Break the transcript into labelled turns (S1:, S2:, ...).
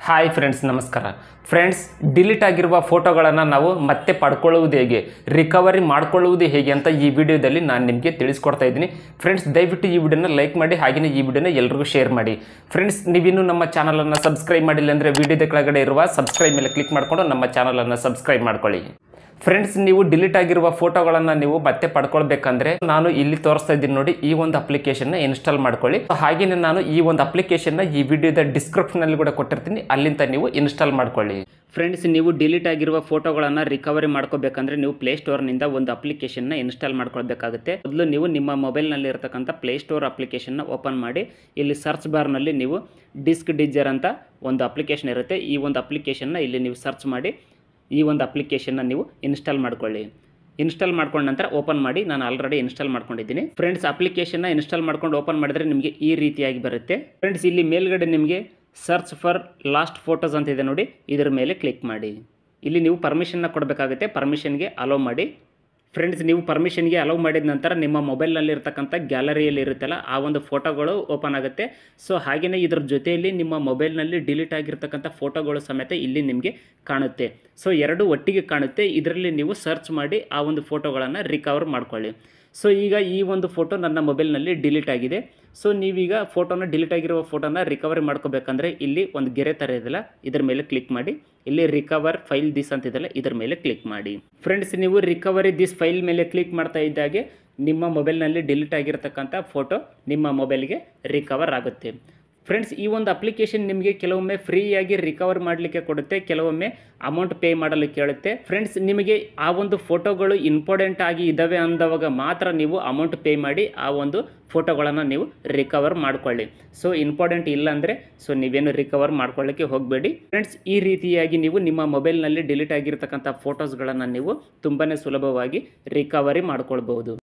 S1: Hi friends, ನಮಸ್ಕಾರ friends. Delete ಆಗಿರುವ ಫೋಟೋಗಳನ್ನು ನಾವು ಮತ್ತೆ ಪಡ್ಕೊಳ್ಳುವುದು ಹೇಗೆ, ರಿಕವರಿ ಮಾಡ್ಕೊಳ್ಳುವುದು ಹೇಗೆ ಅಂತ ಈ ವಿಡಿಯೋದಲ್ಲಿ ನಾನು ನಿಮಗೆ ತಿಳಿಸ್ಕೊಡ್ತಾ ಇದ್ದೀನಿ. ಫ್ರೆಂಡ್ಸ್, ದಯವಿಟ್ಟು ಈ ವಿಡಿಯೋನ ಲೈಕ್ ಮಾಡಿ, ಹಾಗೆಯೇ ಈ ವಿಡಿಯೋನ ಎಲ್ಲರಿಗೂ ಶೇರ್ ಮಾಡಿ. ಫ್ರೆಂಡ್ಸ್, ನೀವಿನ್ನೂ ನಮ್ಮ ಚಾನಲನ್ನು ಸಬ್ಸ್ಕ್ರೈಬ್ ಮಾಡಿಲ್ಲ ಅಂದರೆ ವಿಡಿಯೋದ ಕೆಳಗಡೆ ಇರುವ ಸಬ್ಸ್ಕ್ರೈಬ್ ಮೇಲೆ ಕ್ಲಿಕ್ ಮಾಡಿಕೊಂಡು ನಮ್ಮ ಚಾನಲನ್ನು ಸಬ್ಸ್ಕ್ರೈಬ್ ಮಾಡ್ಕೊಳ್ಳಿ. ಫ್ರೆಂಡ್ಸ್, ನೀವು ಡಿಲೀಟ್ ಆಗಿರುವ ಫೋಟೋಗಳನ್ನು ನೀವು ಮತ್ತೆ ಪಡ್ಕೊಳ್ಬೇಕಂದ್ರೆ ನಾನು ಇಲ್ಲಿ ತೋರಿಸ್ತಾ ಇದ್ದೀನಿ ನೋಡಿ, ಈ ಒಂದು ಅಪ್ಲಿಕೇಶನ್ನ ಇನ್ಸ್ಟಾಲ್ ಮಾಡ್ಕೊಳ್ಳಿ. ಹಾಗೆಯೇ ನಾನು ಈ ಒಂದು ಅಪ್ಲಿಕೇಶನ್ನ ಈ ವಿಡಿಯೋದ ಡಿಸ್ಕ್ರಿಪ್ಷನಲ್ಲಿ ಕೂಡ ಕೊಟ್ಟಿರ್ತೀನಿ, ಅಲ್ಲಿಂದ ನೀವು ಇನ್ಸ್ಟಾಲ್ ಮಾಡ್ಕೊಳ್ಳಿ. ಫ್ರೆಂಡ್ಸ್, ನೀವು ಡಿಲೀಟ್ ಆಗಿರುವ ಫೋಟೋಗಳನ್ನು ರಿಕವರಿ ಮಾಡ್ಕೋಬೇಕಂದ್ರೆ ನೀವು ಪ್ಲೇಸ್ಟೋರ್ನಿಂದ ಒಂದು ಅಪ್ಲಿಕೇಶನ್ನ ಇನ್ಸ್ಟಾಲ್ ಮಾಡ್ಕೊಳ್ಬೇಕಾಗುತ್ತೆ. ಮೊದಲು ನೀವು ನಿಮ್ಮ ಮೊಬೈಲ್ನಲ್ಲಿ ಇರತಕ್ಕಂಥ ಪ್ಲೇಸ್ಟೋರ್ ಅಪ್ಲಿಕೇಶನ್ನ ಓಪನ್ ಮಾಡಿ, ಇಲ್ಲಿ ಸರ್ಚ್ ಬಾರ್ನಲ್ಲಿ ನೀವು ಡಿಸ್ಕ್ ಡಿಜರ್ ಅಂತ ಒಂದು ಅಪ್ಲಿಕೇಶನ್ ಇರುತ್ತೆ. ಈ ಒಂದು ಅಪ್ಲಿಕೇಶನ್ನ ಇಲ್ಲಿ ನೀವು ಸರ್ಚ್ ಮಾಡಿ ಈ ಒಂದು ಅಪ್ಲಿಕೇಶನ್ನ ನೀವು ಇನ್ಸ್ಟಾಲ್ ಮಾಡ್ಕೊಳ್ಳಿ. ಇನ್ಸ್ಟಾಲ್ ಮಾಡ್ಕೊಂಡ ನಂತರ ಓಪನ್ ಮಾಡಿ. ನಾನು ಆಲ್ರೆಡಿ ಇನ್ಸ್ಟಾಲ್ ಮಾಡ್ಕೊಂಡಿದ್ದೀನಿ. ಫ್ರೆಂಡ್ಸ್, ಅಪ್ಲಿಕೇಶನ್ನ ಇನ್ಸ್ಟಾಲ್ ಮಾಡ್ಕೊಂಡು ಓಪನ್ ಮಾಡಿದ್ರೆ ನಿಮಗೆ ಈ ರೀತಿಯಾಗಿ ಬರುತ್ತೆ. ಫ್ರೆಂಡ್ಸ್, ಇಲ್ಲಿ ಮೇಲ್ಗಡೆ ನಿಮಗೆ ಸರ್ಚ್ ಫಾರ್ ಲಾಸ್ಟ್ ಫೋಟೋಸ್ ಅಂತ ಇದೆ ನೋಡಿ, ಇದರ ಮೇಲೆ ಕ್ಲಿಕ್ ಮಾಡಿ. ಇಲ್ಲಿ ನೀವು ಪರ್ಮಿಷನ್ನ ಕೊಡಬೇಕಾಗುತ್ತೆ. ಪರ್ಮಿಷನ್ಗೆ ಅಲೋ ಮಾಡಿ. ಫ್ರೆಂಡ್ಸ್, ನೀವು ಪರ್ಮಿಷನ್ಗೆ ಅಲೋ ಮಾಡಿದ ನಂತರ ನಿಮ್ಮ ಮೊಬೈಲ್ನಲ್ಲಿ ಇರ್ತಕ್ಕಂಥ ಗ್ಯಾಲರಿಯಲ್ಲಿ ಇರುತ್ತಲ್ಲ ಆ ಒಂದು ಫೋಟೋಗಳು ಓಪನ್ ಆಗುತ್ತೆ. ಸೊ ಹಾಗೆಯೇ ಇದರ ಜೊತೆಯಲ್ಲಿ ನಿಮ್ಮ ಮೊಬೈಲ್ನಲ್ಲಿ ಡಿಲೀಟ್ ಆಗಿರ್ತಕ್ಕಂಥ ಫೋಟೋಗಳು ಸಮೇತ ಇಲ್ಲಿ ನಿಮಗೆ ಕಾಣುತ್ತೆ. ಸೊ ಎರಡು ಒಟ್ಟಿಗೆ ಕಾಣುತ್ತೆ. ಇದರಲ್ಲಿ ನೀವು ಸರ್ಚ್ ಮಾಡಿ ಆ ಒಂದು ಫೋಟೋಗಳನ್ನು ರಿಕವರ್ ಮಾಡ್ಕೊಳ್ಳಿ. ಸೊ ಈಗ ಈ ಒಂದು ಫೋಟೋ ನನ್ನ ಮೊಬೈಲ್ನಲ್ಲಿ ಡಿಲೀಟ್ ಆಗಿದೆ. ಸೊ ನೀವೀಗ ಡಿಲೀಟ್ ಆಗಿರುವ ಫೋಟೋನ ರಿಕವರಿ ಮಾಡ್ಕೋಬೇಕಂದ್ರೆ ಇಲ್ಲಿ ಒಂದು ಗೆರೆ ಥರ ಇದೆಯಲ್ಲ, ಇದರ ಮೇಲೆ ಕ್ಲಿಕ್ ಮಾಡಿ. ಇಲ್ಲಿ ರಿಕವರ್ ಫೈಲ್ ದಿಸ್ ಅಂತಿದೆಯಲ್ಲ, ಇದರ ಮೇಲೆ ಕ್ಲಿಕ್ ಮಾಡಿ. ಫ್ರೆಂಡ್ಸ್, ನೀವು ರಿಕವರಿ ದಿಸ್ ಫೈಲ್ ಮೇಲೆ ಕ್ಲಿಕ್ ಮಾಡ್ತಾ ಇದ್ದಾಗೆ ನಿಮ್ಮ ಮೊಬೈಲ್ನಲ್ಲಿ ಡಿಲೀಟ್ ಆಗಿರ್ತಕ್ಕಂಥ ಫೋಟೋ ನಿಮ್ಮ ಮೊಬೈಲ್ಗೆ ರಿಕವರ್ ಆಗುತ್ತೆ. ಫ್ರೆಂಡ್ಸ್, ಈ ಒಂದು ಅಪ್ಲಿಕೇಶನ್ ನಿಮಗೆ ಕೆಲವೊಮ್ಮೆ ಫ್ರೀಯಾಗಿ ರಿಕವರ್ ಮಾಡಲಿಕ್ಕೆ ಕೊಡುತ್ತೆ, ಕೆಲವೊಮ್ಮೆ ಅಮೌಂಟ್ ಪೇ ಮಾಡಲು ಕೇಳುತ್ತೆ. ಫ್ರೆಂಡ್ಸ್, ನಿಮಗೆ ಆ ಒಂದು ಫೋಟೋಗಳು ಇಂಪಾರ್ಟೆಂಟ್ ಆಗಿ ಇದ್ದಾವೆ ಅಂದವಾಗ ಮಾತ್ರ ನೀವು ಅಮೌಂಟ್ ಪೇ ಮಾಡಿ ಆ ಒಂದು ಫೋಟೋಗಳನ್ನು ನೀವು ರಿಕವರ್ ಮಾಡ್ಕೊಳ್ಳಿ. ಸೊ ಇಂಪಾರ್ಟೆಂಟ್ ಇಲ್ಲ ಅಂದರೆ ನೀವೇನು ರಿಕವರ್ ಮಾಡ್ಕೊಳ್ಳಿಕ್ಕೆ ಹೋಗಬೇಡಿ. ಫ್ರೆಂಡ್ಸ್, ಈ ರೀತಿಯಾಗಿ ನೀವು ನಿಮ್ಮ ಮೊಬೈಲ್ನಲ್ಲಿ ಡಿಲೀಟ್ ಆಗಿರ್ತಕ್ಕಂಥ ಫೋಟೋಸ್ಗಳನ್ನು ನೀವು ತುಂಬಾ ಸುಲಭವಾಗಿ ರಿಕವರಿ ಮಾಡ್ಕೊಳ್ಬಹುದು.